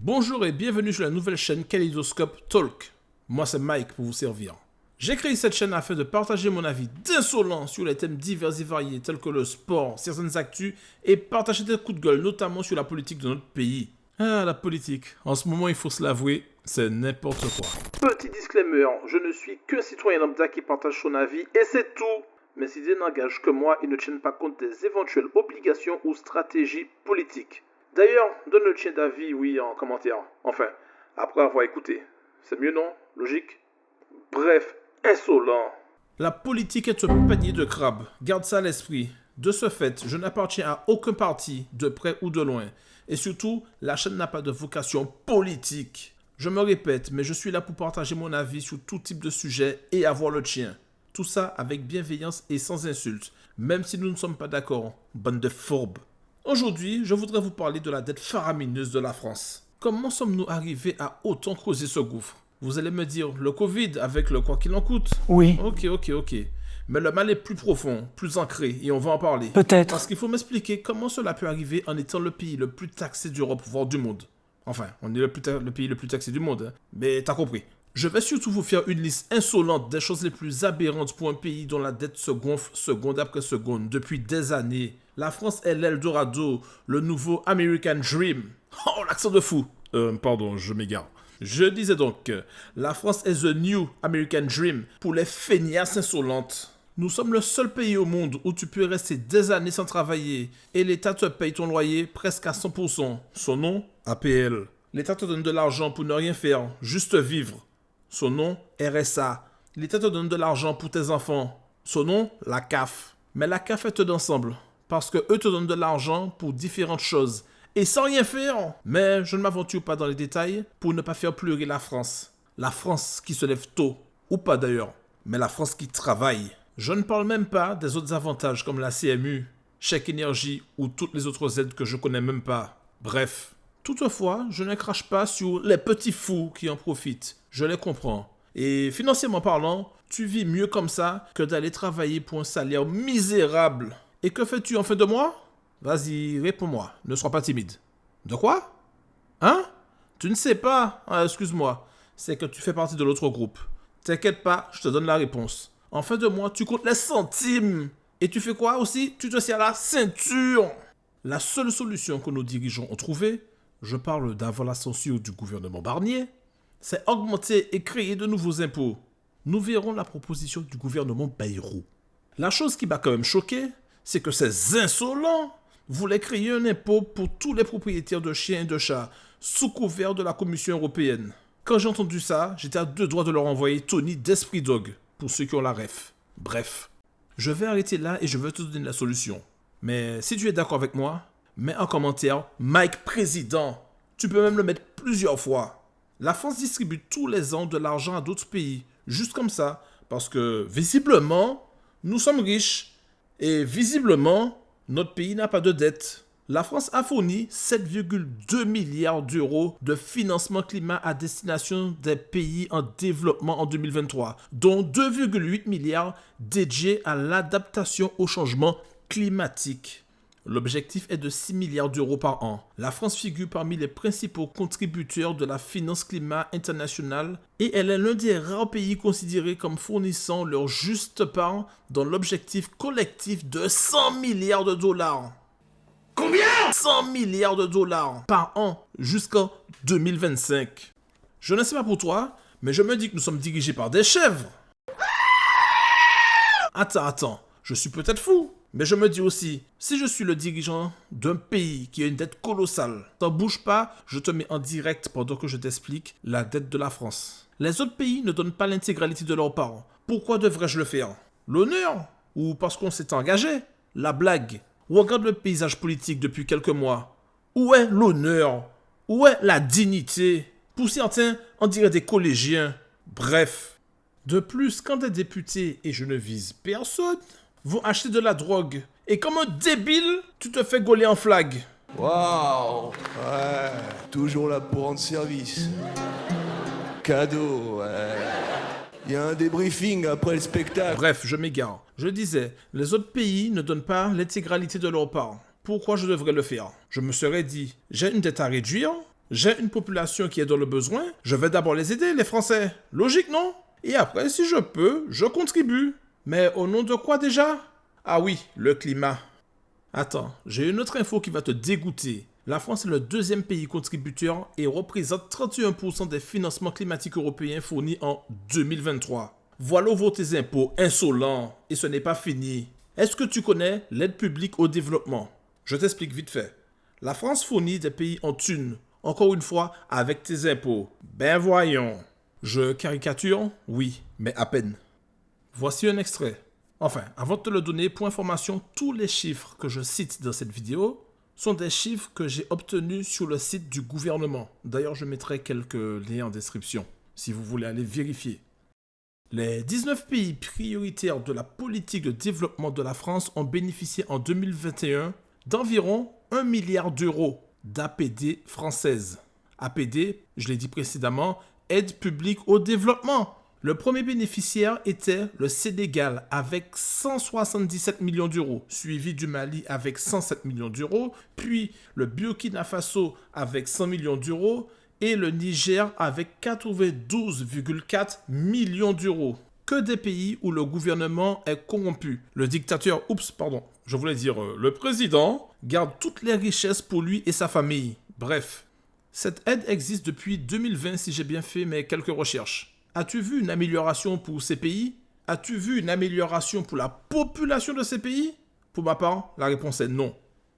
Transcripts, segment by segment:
Bonjour et bienvenue sur la nouvelle chaîne Kaleidoscope Talk. Moi c'est Mike pour vous servir. J'ai créé cette chaîne afin de partager mon avis d'insolent sur les thèmes divers et variés tels que le sport, certaines actus et partager des coups de gueule notamment sur la politique de notre pays. Ah, la politique. En ce moment, il faut se l'avouer, c'est n'importe quoi. Petit disclaimer, je ne suis qu'un citoyen lambda qui partage son avis et c'est tout. Mes idées n'engagent que moi et ne tiennent pas compte des éventuelles obligations ou stratégies politiques. D'ailleurs, donne le tien d'avis, oui, en commentaire. Enfin, après avoir écouté. C'est mieux, non? Logique? Bref, insolent. La politique est un panier de crabes. Garde ça à l'esprit. De ce fait, je n'appartiens à aucun parti, de près ou de loin. Et surtout, la chaîne n'a pas de vocation politique. Je me répète, mais je suis là pour partager mon avis sur tout type de sujet et avoir le tien. Tout ça avec bienveillance et sans insulte, même si nous ne sommes pas d'accord. Bande de fourbes. Aujourd'hui, je voudrais vous parler de la dette faramineuse de la France. Comment sommes-nous arrivés à autant creuser ce gouffre? Vous allez me dire, le Covid avec le quoi qu'il en coûte? Oui. Ok. Mais le mal est plus profond, plus ancré, et on va en parler. Peut-être. Parce qu'il faut m'expliquer comment cela peut arriver en étant le pays le plus taxé d'Europe, voire du monde. Enfin, on est le pays le plus taxé du monde, hein. Mais t'as compris. Je vais surtout vous faire une liste insolente des choses les plus aberrantes pour un pays dont la dette se gonfle seconde après seconde depuis des années. La France est l'Eldorado, le nouveau American Dream. Oh, l'accent de fou. Pardon, je m'égare. Je disais donc, la France est the new American Dream pour les feignasses insolentes. Nous sommes le seul pays au monde où tu peux rester des années sans travailler et l'État te paye ton loyer presque à 100%. Son nom? APL. L'État te donne de l'argent pour ne rien faire, juste vivre. Son nom? RSA. L'État te donne de l'argent pour tes enfants. Son nom? La CAF. Mais la CAF est d'ensemble, parce que eux te donnent de l'argent pour différentes choses. Et sans rien faire. Mais je ne m'aventure pas dans les détails pour ne pas faire pleurer la France. La France qui se lève tôt, ou pas d'ailleurs, mais la France qui travaille. Je ne parle même pas des autres avantages comme la CMU, chèque énergie ou toutes les autres aides que je connais même pas. Bref. Toutefois, je ne crache pas sur les petits fous qui en profitent. Je les comprends. Et financièrement parlant, tu vis mieux comme ça que d'aller travailler pour un salaire misérable. Et que fais-tu en fin de mois? Vas-y, réponds-moi. Ne sois pas timide. De quoi? Hein? Tu ne sais pas? Ah, excuse-moi. C'est que tu fais partie de l'autre groupe. T'inquiète pas, je te donne la réponse. En fin de mois, tu comptes les centimes. Et tu fais quoi aussi? Tu te serres la ceinture. La seule solution que nos dirigeants ont trouvée, je parle d'avant la censure du gouvernement Barnier, c'est augmenter et créer de nouveaux impôts. Nous verrons la proposition du gouvernement Bayrou. La chose qui m'a quand même choqué, c'est que ces insolents voulaient créer un impôt pour tous les propriétaires de chiens et de chats, sous couvert de la Commission européenne. Quand j'ai entendu ça, j'étais à deux doigts de leur envoyer Tony d'Esprit Dog, pour ceux qui ont la ref. Bref, je vais arrêter là et je vais te donner la solution. Mais si tu es d'accord avec moi, mets en commentaire Mike Président. Tu peux même le mettre plusieurs fois. La France distribue tous les ans de l'argent à d'autres pays, juste comme ça, parce que visiblement, nous sommes riches et visiblement, notre pays n'a pas de dette. La France a fourni 7,2 milliards d'euros de financement climat à destination des pays en développement en 2023, dont 2,8 milliards dédiés à l'adaptation au changement climatique. L'objectif est de 6 milliards d'euros par an. La France figure parmi les principaux contributeurs de la finance climat internationale et elle est l'un des rares pays considérés comme fournissant leur juste part dans l'objectif collectif de 100 milliards de dollars. Combien? 100 milliards de dollars par an jusqu'en 2025. Je ne sais pas pour toi, mais je me dis que nous sommes dirigés par des chèvres. Attends, je suis peut-être fou. Mais je me dis aussi, si je suis le dirigeant d'un pays qui a une dette colossale, t'en bouge pas, je te mets en direct pendant que je t'explique la dette de la France. Les autres pays ne donnent pas l'intégralité de leurs parts. Pourquoi devrais-je le faire? L'honneur? Ou parce qu'on s'est engagé? La blague? Regarde le paysage politique depuis quelques mois. Où est l'honneur? Où est la dignité? Pour certains, on dirait des collégiens. Bref. De plus, quand des députés, et je ne vise personne, vont acheter de la drogue. Et comme un débile, tu te fais gauler en flag. Waouh! Ouais, toujours là pour rendre service. Cadeau, ouais. Il y a un débriefing après le spectacle. Bref, je m'égare. Je disais, les autres pays ne donnent pas l'intégralité de leur part. Pourquoi je devrais le faire? Je me serais dit, j'ai une dette à réduire? J'ai une population qui est dans le besoin, je vais d'abord les aider, les Français. Logique, non? Et après, si je peux, je contribue. Mais au nom de quoi déjà? Ah oui, le climat. Attends, j'ai une autre info qui va te dégoûter. La France est le deuxième pays contributeur et représente 31% des financements climatiques européens fournis en 2023. Voilà où vont tes impôts, insolents. Et ce n'est pas fini. Est-ce que tu connais l'aide publique au développement? Je t'explique vite fait. La France fournit des pays en thunes. Encore une fois, avec tes impôts. Ben voyons. Je caricature? Oui, mais à peine. Voici un extrait. Enfin, avant de te le donner, pour information, tous les chiffres que je cite dans cette vidéo sont des chiffres que j'ai obtenus sur le site du gouvernement. D'ailleurs, je mettrai quelques liens en description, si vous voulez aller vérifier. Les 19 pays prioritaires de la politique de développement de la France ont bénéficié en 2021 d'environ 1 milliard d'euros d'APD française. APD, je l'ai dit précédemment, aide publique au développement. Le premier bénéficiaire était le Sénégal avec 177 millions d'euros, suivi du Mali avec 107 millions d'euros, puis le Burkina Faso avec 100 millions d'euros et le Niger avec 92,4 millions d'euros. Que des pays où le gouvernement est corrompu. Le dictateur, le président, garde toutes les richesses pour lui et sa famille. Bref, cette aide existe depuis 2020 si j'ai bien fait mes quelques recherches. As-tu vu une amélioration pour ces pays? As-tu vu une amélioration pour la population de ces pays? Pour ma part, la réponse est non.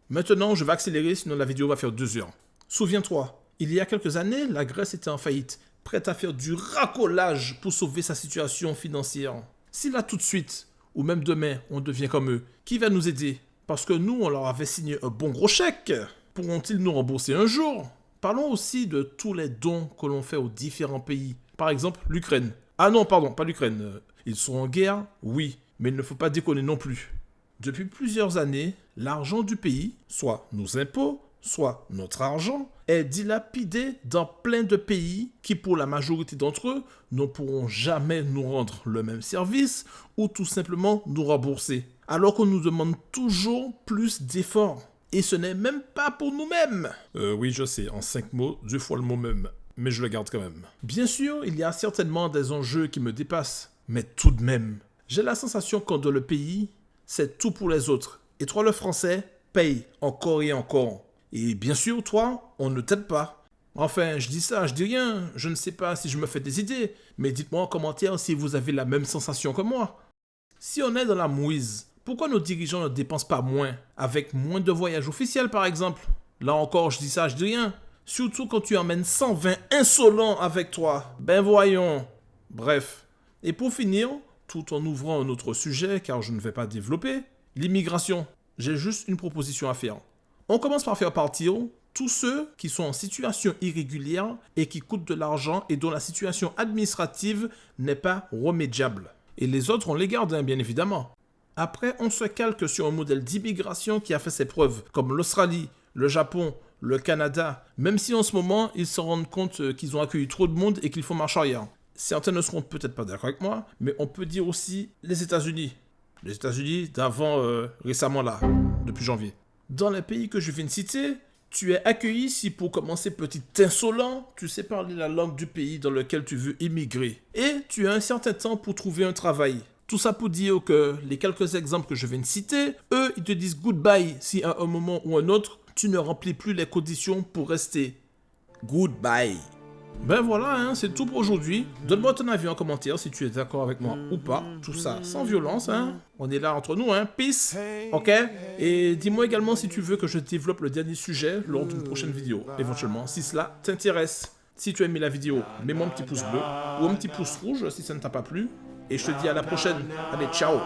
Maintenant, je vais accélérer, sinon la vidéo va faire 2 heures. Souviens-toi, il y a quelques années, la Grèce était en faillite, prête à faire du racolage pour sauver sa situation financière. Si là tout de suite, ou même demain, on devient comme eux, qui va nous aider? Parce que nous, on leur avait signé un bon gros chèque. Pourront-ils nous rembourser un jour? Parlons aussi de tous les dons que l'on fait aux différents pays. Par exemple, l'Ukraine. Ah non, pardon, pas l'Ukraine. Ils sont en guerre, oui, mais il ne faut pas déconner non plus. Depuis plusieurs années, l'argent du pays, soit nos impôts, soit notre argent, est dilapidé dans plein de pays qui, pour la majorité d'entre eux, ne pourront jamais nous rendre le même service ou tout simplement nous rembourser. Alors qu'on nous demande toujours plus d'efforts. Et ce n'est même pas pour nous-mêmes. Oui, je sais, en 5 mots, 2 fois le mot même. Mais je le garde quand même. Bien sûr, il y a certainement des enjeux qui me dépassent. Mais tout de même, j'ai la sensation qu'en dans le pays, c'est tout pour les autres. Et toi, le français, paye encore et encore. Et bien sûr, toi, on ne t'aide pas. Enfin, je dis ça, je dis rien. Je ne sais pas si je me fais des idées. Mais dites-moi en commentaire si vous avez la même sensation que moi. Si on est dans la mouise, pourquoi nos dirigeants ne dépensent pas moins? Avec moins de voyages officiels, par exemple. Là encore, je dis ça, je dis rien. Surtout quand tu emmènes 120 insolents avec toi. Ben voyons. Bref. Et pour finir, tout en ouvrant un autre sujet, car je ne vais pas développer, l'immigration. J'ai juste une proposition à faire. On commence par faire partir tous ceux qui sont en situation irrégulière et qui coûtent de l'argent et dont la situation administrative n'est pas remédiable. Et les autres, on les garde, bien évidemment. Après, on se calque sur un modèle d'immigration qui a fait ses preuves, comme l'Australie, le Japon, le Canada, même si en ce moment, ils se rendent compte qu'ils ont accueilli trop de monde et qu'il faut marcher arrière. Certains ne seront peut-être pas d'accord avec moi, mais on peut dire aussi les États-Unis. Les États-Unis d'avant, récemment là, depuis janvier. Dans les pays que je viens de citer, tu es accueilli si pour commencer petit insolent, tu sais parler la langue du pays dans lequel tu veux immigrer. Et tu as un certain temps pour trouver un travail. Tout ça pour dire que les quelques exemples que je viens de citer, eux, ils te disent goodbye si à un moment ou un autre, tu ne remplis plus les conditions pour rester. Goodbye. Ben voilà, hein, c'est tout pour aujourd'hui. Donne-moi ton avis en commentaire si tu es d'accord avec moi ou pas. Tout ça sans violence, hein. On est là entre nous, hein. Peace. Ok? Et dis-moi également si tu veux que je développe le dernier sujet lors d'une prochaine vidéo. Éventuellement, si cela t'intéresse. Si tu as aimé la vidéo, mets-moi un petit pouce bleu ou un petit pouce rouge si ça ne t'a pas plu. Et je te dis à la prochaine. Allez, ciao.